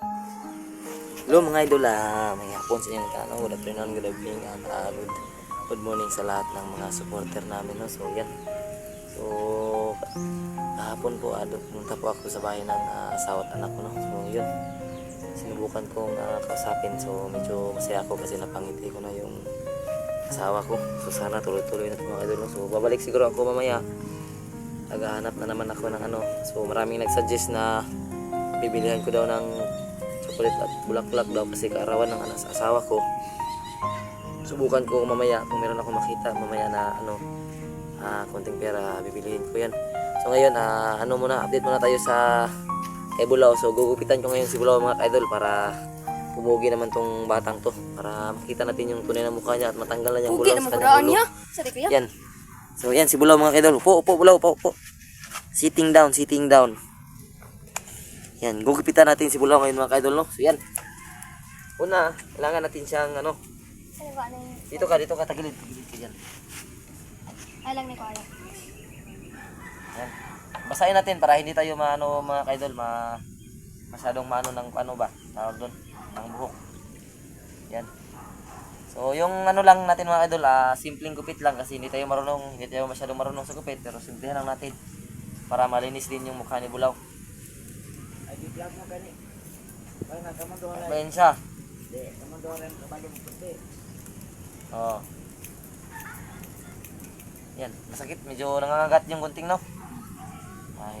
Hello mga idol, may hapon sa inyong tanong. Good afternoon, good evening, and good morning sa lahat ng mga supporter namin. No? So yan. So kahapon po, pumunta po ako sa bahay ng asawa at anak ko. No? So yun. Sinubukan kong kausapin. So medyo masaya ako kasi napangiti ko na yung asawa ko. So sana tuloy-tuloy na ito mga idol. No? So babalik siguro ako mamaya. Naghahanap na naman ako ng ano. So maraming nagsuggest na bibilihan ko daw ng chocolate at bulaklak daw kasi kaarawan ng asawa ko. Subukan ko mamaya kung meron ako makita mamaya na ano konting pera, bibilihin ko yan. So ngayon update muna tayo sa kay Bulaw. So gugupitan ko ngayon si Bulaw mga idol para pumugi naman tong batang to para makita natin yung tunay na mukha niya at matanggal na yung bulaw sa kanyang ulo. Yan. So yan si Bulaw mga idol. Upo Bulaw, upo. Sitting down. Yan, gugupitan natin si Bulaw ngayon mga kaidol, no? So yan. Una, kailangan natin siyang ano. Dito ka tagilid ka diyan. Ay lang ni ko alam. Yan. Basahin natin para hindi tayo maano mga kaidol, masyadong maano ng ano ba? Tawag doon, ng buhok. Yan. So yung ano lang natin mga kaidol, simpleng gupit lang kasi hindi tayo masyadong marunong sa gupit, pero simplihan lang natin para malinis din yung mukha ni Bulaw. Vlog mo gani. Ay nagkamandoran. Bayan siya. Di, kamandoran kabalo mo puti. Oh. Yan, masakit, medyo nangangagat yung gunting, no?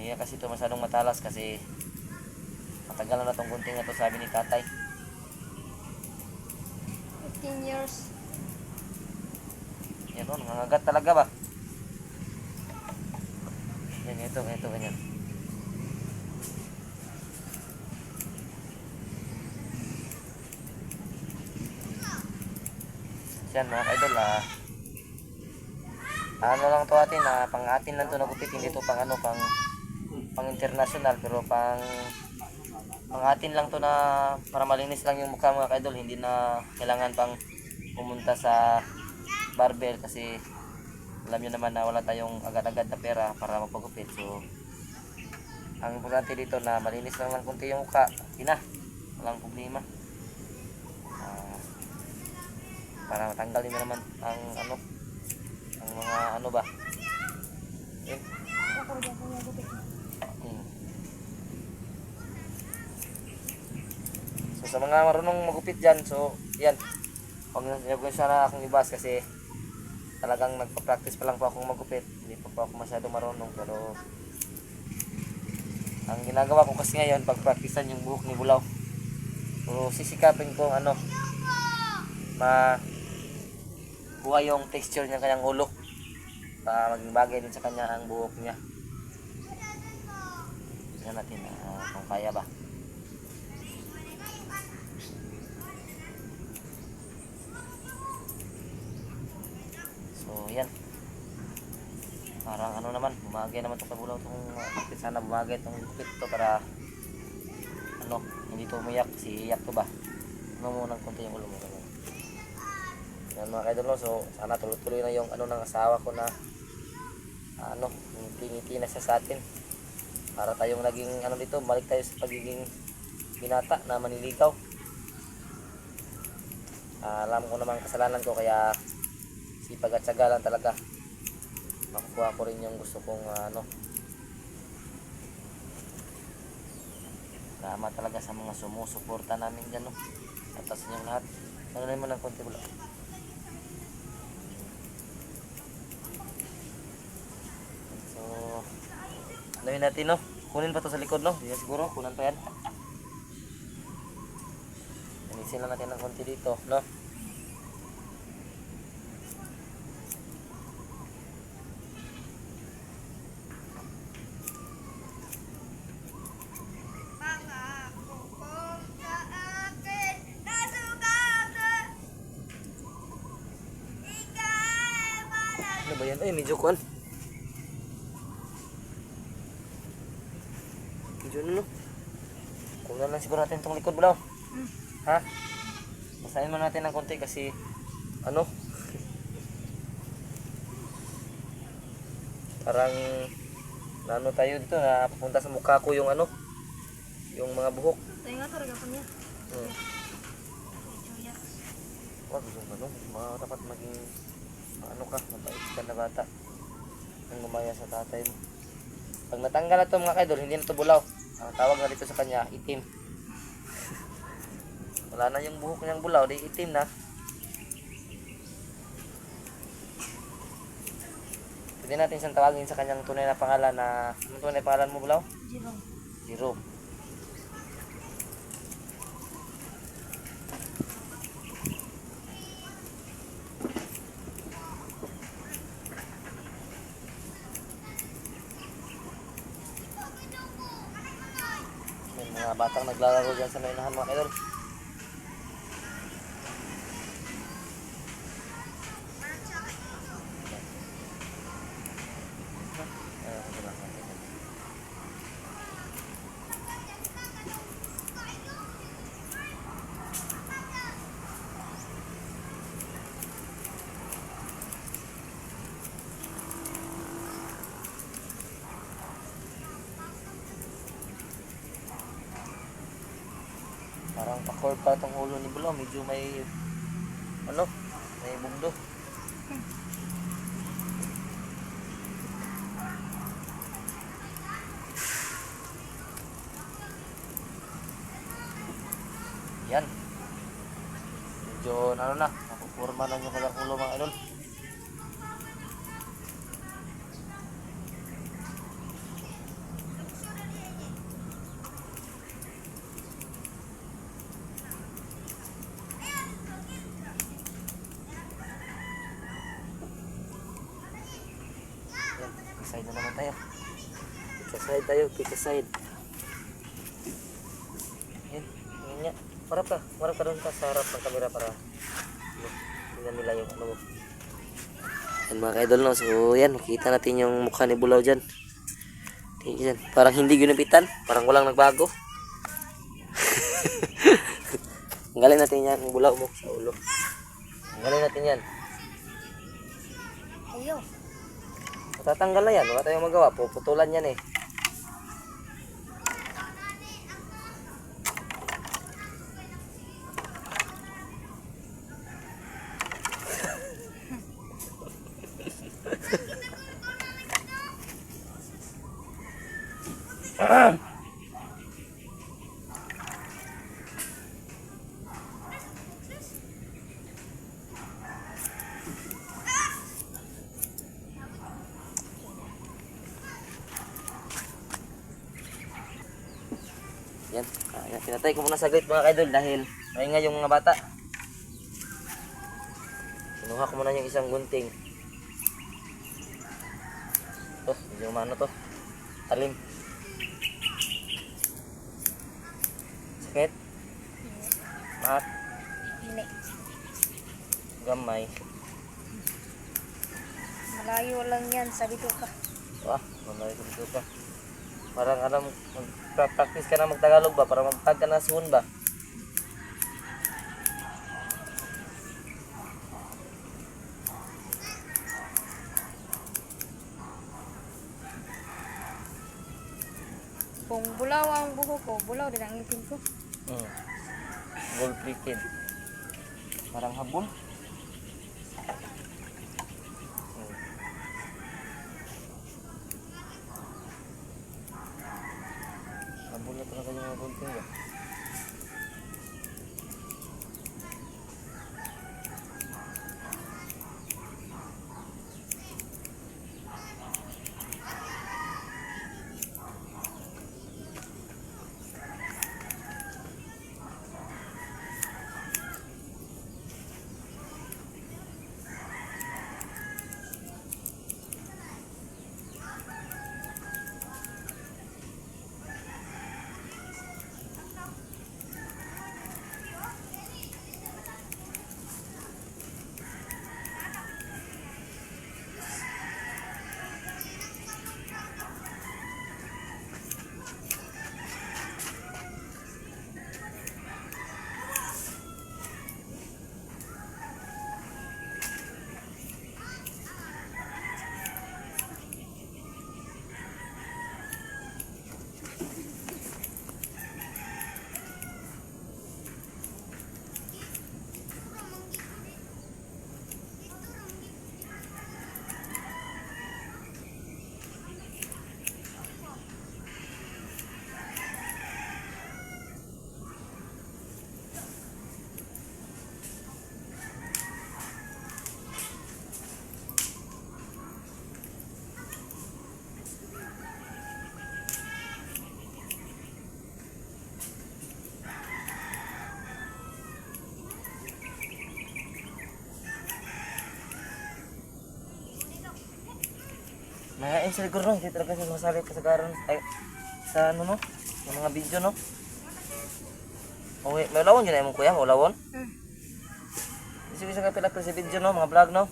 Iya kasi ito masyadong matalas kasi matagal na tong gunting na to, sabi ni tatay. 15 years. Yan o, nangangagat talaga ba? Yan, ito, ganyan. Yan mga kaidol, ano lang to atin, pang atin lang to nagupit, hindi to pang ano, pang international, pero pang atin lang to na para malinis lang yung mukha mga kaidol, hindi na kailangan pang pumunta sa barber kasi alam nyo naman na wala tayong agad-agad na pera para magpagupit. So ang importante dito na malinis lang kunti yung mukha, walang problema. Para matanggalin mo naman ang mga ano ba. Yun. So sa mga marunong magupit dyan, so yan, huwag nyo sana akong ibas kasi talagang nagpa-practice pa lang po akong magupit, hindi pa po ako masyado marunong, pero ang ginagawa ko kasi ngayon, pag-practicean yung buhok ni Bulaw. So sisikapin kong kuha yung texture ng kanyang ulo para maging bagay din sa kanya ang buhok niya. Tingnan natin kung kaya ba. So yan, parang ano naman, bumagay naman itong kabulaw itong sana bumagay itong lupit ito para hindi ito umiyak, si iyak to ba. Muna ng konti yung ulo mo. Yan mga kaidol, so sana tuloy-tuloy na yung ng asawa ko na ngiti-ngiti na siya sa atin para tayong naging dito, balik tayo sa pagiging binata na maniligaw. Alam ko naman kasalanan ko, kaya sipag at syaga lang talaga makukuha ko rin yung gusto kong salamat talaga sa mga sumusuporta namin dyan, no? At sa inyong lahat, nanunin mo ng konti Bulaw. Gawin natin, no? Kunin pa to sa likod, no? Diyan siguro, kunan pa yan. Linisin lang natin ng konti dito, no? Ano ba yan? Ay, medyo kuhan. No? Kunan lang siguro natin itong likod Bulaw. Ha? Basahin mo natin ng konti kasi parang tayo dito na papunta sa mukha ko yung yung mga buhok. Tayo nga talaga po niya. Hmm. Chuya. Wag yung ganun. Dapat maging ano ka, mabait ka na bata. Ang gumaya sa tatay mo. Pag natanggal na ito mga kaidol, hindi na ito bulaw. Ang tawag na dito sa kanya, itim. Wala na yung buhok niyang bulaw, di itim na. Pwede natin siyang tawagin sa kanyang tunay na pangalan na... Ano tunay na pangalan mo bulaw? Jerome. Jerome. May mga batang naglalaro dyan sa may inahan mga kaidol. Parang pa-curve pa itong ulo ni Bulaw. Medyo may... Ano? May bugdo. Yan. Medyo ano na. Napupurma na yung kanyang ulo mga idol. Side na naman tayo. Pika-side tayo, pika-side. Yan, yan nga. Marap ka doon ka sa harap ng camera para tingnan nila yung ano mo. Yan mga kaidol no. So yan, makita natin yung mukha ni Bulaw dyan. Yan. Parang hindi ginupitan. Parang walang nagbago. Tanggalin natin yan, yung Bulaw mo sa ulo. Tanggalin natin yan. Ayo. Matatanggal na yan, wala tayong magawa, puputulan yan eh. Yan, pinatay ko muna saglit mga kaidol dahil maingay yung mga bata. Kinuha ko muna yung isang gunting. Ito, medyo ano to, talim. Sakit? Maat? Hindi. Gamay? Malayo lang yan. Sabi ko ka. Wah, mamaya ko dito pa. Parang alam, mag-practice ka na mag-Tagalog ba? Para magtag ka na suhon ba? Kung bulaw ang buho ko, bulaw din ang ngipin ko. Gold plated. Parang habol. Habol na talaga yung mga gunting ba? Mayain sila siguro, no? Hindi talaga sila masali pa sa garon. Ay, sa ano no? Yung mga video no? Okay, may ulawon yun na yung kuya, may ulawon? Isa-isa ka pila sa video no, mga vlog no?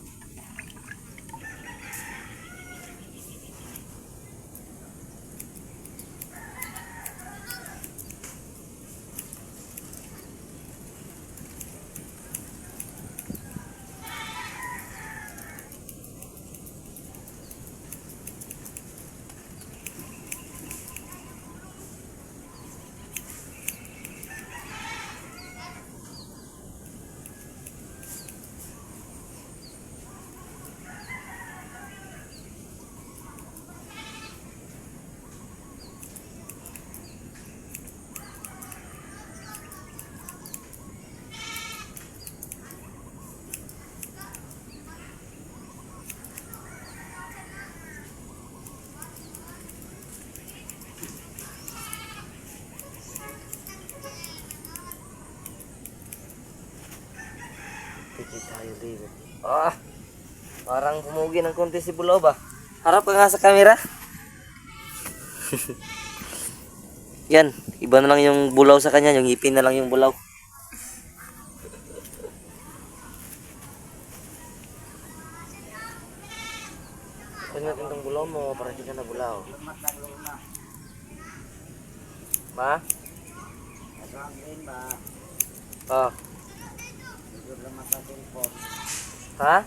Piki tayo dito. Ah! Parang pumugi ng konti si Bulaw ba? Harap ka nga sa camera. Yan, iba na lang yung bulaw sa kanya, yung ngipin na lang yung bulaw. Pwede natin itong bulaw mo para hindi ka na bulaw. Ma? Asangin ba? Oh. Medyo lamat sa cellphone. Ha?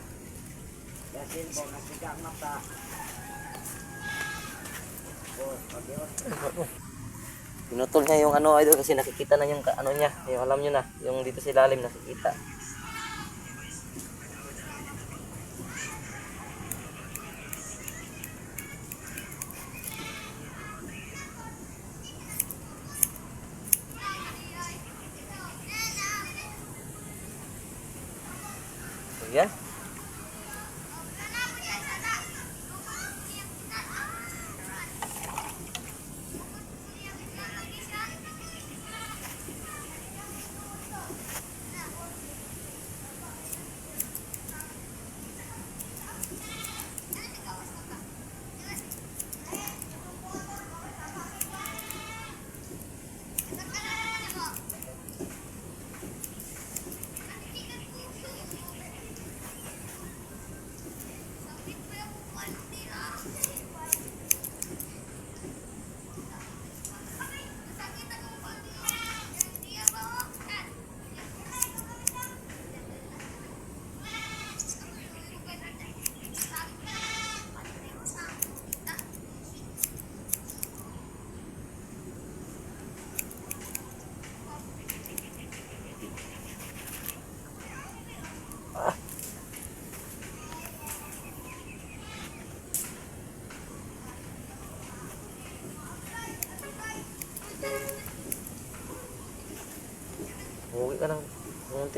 Sa cellphone, nasigang mata. Oh, pag-iwas. Pinutol niya yung ano idol kasi nakikita na yung ano niya, yung alam niyo na, yung dito sa ilalim nakikita. So, yan.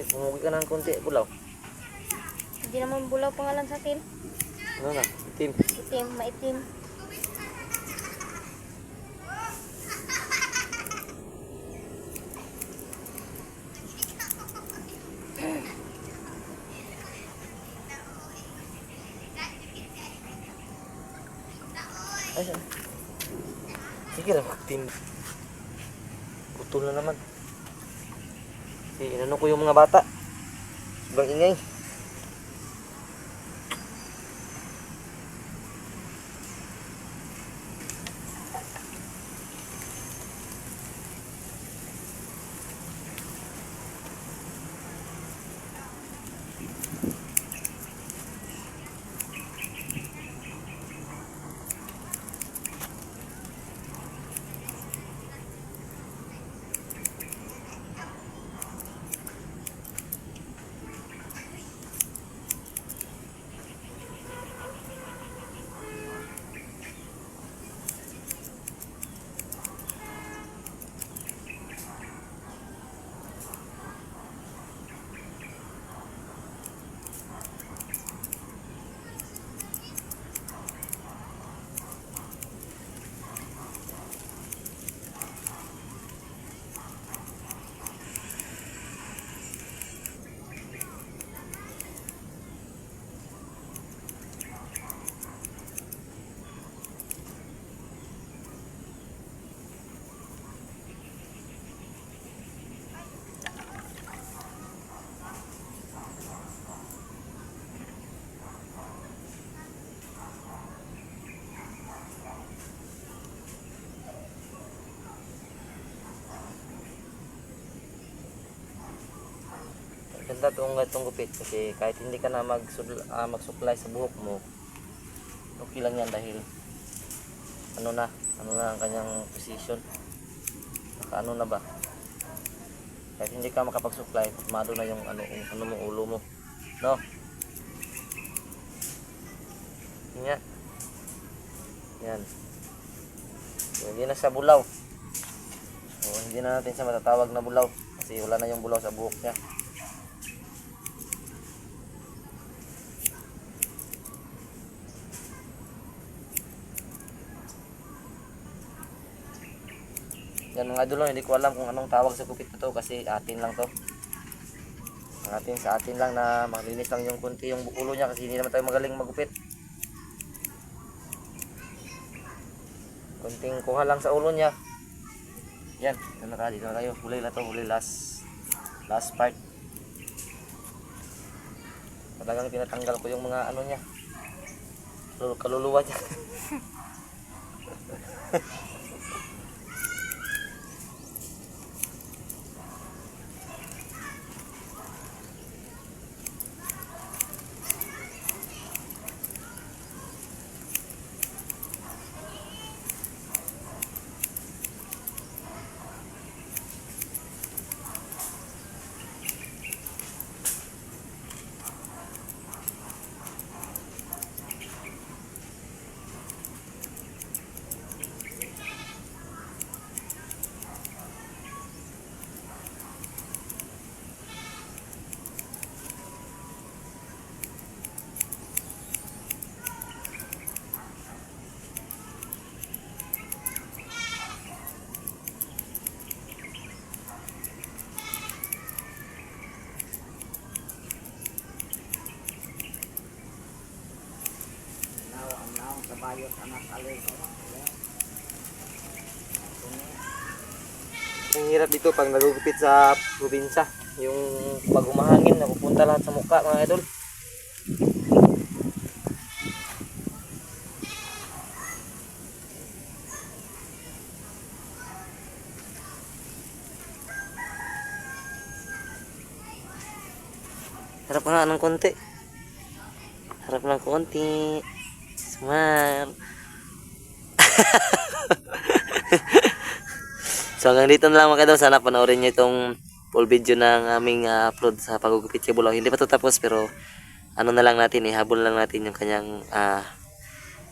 Pumugi ka ng konti, Bulaw. Hindi naman bulaw pangalan sa akin. Ano na, itim. Itim, maitim. Ay, saan? Sige lang, itim. Putol na naman. Inano ko yung mga bata. Sobrang ingay. Ganda itong gupit kasi kahit hindi ka na magsuklay sa buhok mo, okay lang yan dahil ano na ang kanyang position. Naka na ba? Kahit hindi ka makapagsuklay, formado na yung ano mo, ulo mo. No? Yan. Yan. So, hindi na siya bulaw. So, hindi na natin siya matatawag na bulaw kasi wala na yung bulaw sa buhok niya. Yan mga idol, hindi ko alam kung anong tawag sa gupit na to kasi atin lang to. Sa atin lang na maglinis lang yung kunti yung ulo niya kasi hindi naman tayo magaling magupit. Kunting kuha lang sa ulo niya. Yan, dito na tayo. Huli na to, last part. Talagang tinatanggal ko yung mga ano niya. Kaluluwa niya. Ang naong sa bayot anak alin. Ang hirap dito pag nagugupit sa probinsya. Yung pag umahangin, napupunta lahat sa mukha mga idol. Harap nga ng konti. Harap ng konti. Smile. So hanggang dito na lang mga idol. Sana panoorin nyo itong full video ng aming upload sa pagugupit kay Bulaw. Hindi pa ito tapos pero ano na lang natin, ihabol lang natin yung kanyang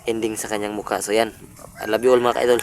ending sa kanyang mukha. So yan. I love you all mga idol.